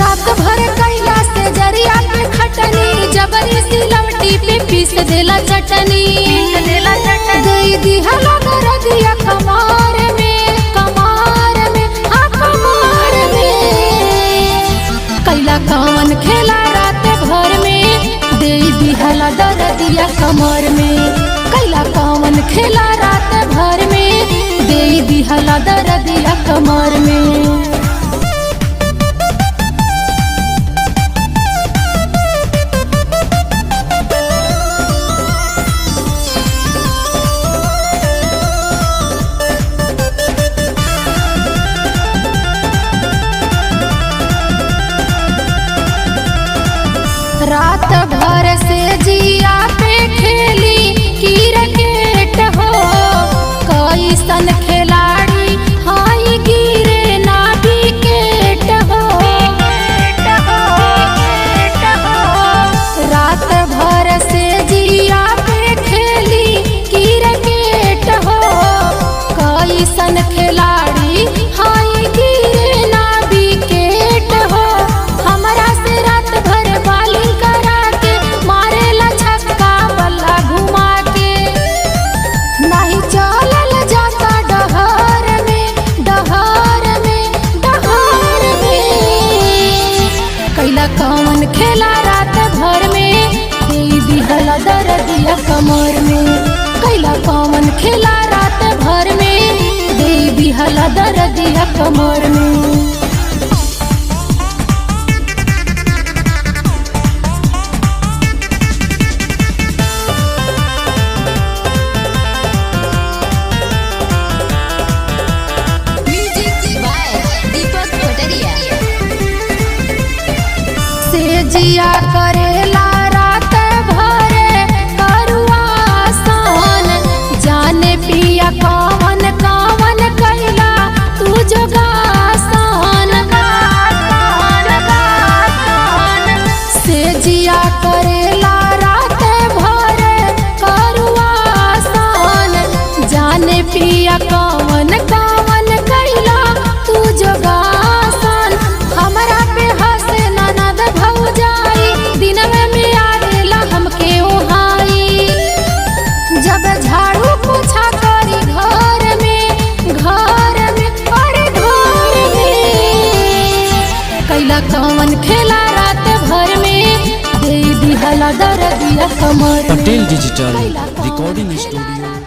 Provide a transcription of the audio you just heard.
रात भर कैला से जरिया पे खटनी, जबरी सिलवटी पे पीस देला चटनी। गई दिहला दरदिया कमार में, कमार में, हाँ कमार में। कैला कौन खेला रात भर में, दे दिहला दरदिया कमर में। कैला कौन खेला रात भर में, दे दिहला दरदिया कमर में। रात भर से जिया पे खेली क्रिकेट हो, कैसन खिलाड़ी हाई गिरे ना विकेट हो। रात भर से जिया पे खेली क्रिकेट हो, कैसन खिलाड़ी हाई गिरे ना विकेट हो। हमरा से रात भर बाली करा के मारेला छक्का बल्ला घुमा के, नहीं चलल जाता डहर में, डहर में, डहर में। कैला कौन खेला रात भर में, दे दिहला दरदिया कमर में। कैला कौन खेला रात भर में, दे दिहला दरदिया कमर में। जिया करेला रात भरे करुआ सान, जाने पिया कवन कवन कैला तू जोगासान। से जिया करेला रात भरे करुआ सान, जाने पिया कवन कवन कैला तू जोगासान। हमरा पे हंसे ननद भौजाई, दिन में आवेला हमके ओहाई। जब झाड़ू पोछा करी घर में, घर में, अरे घर में। कैला कौन खेला रात भर में, दे दिहला दरदिया कमर में। Patel digital recording studio.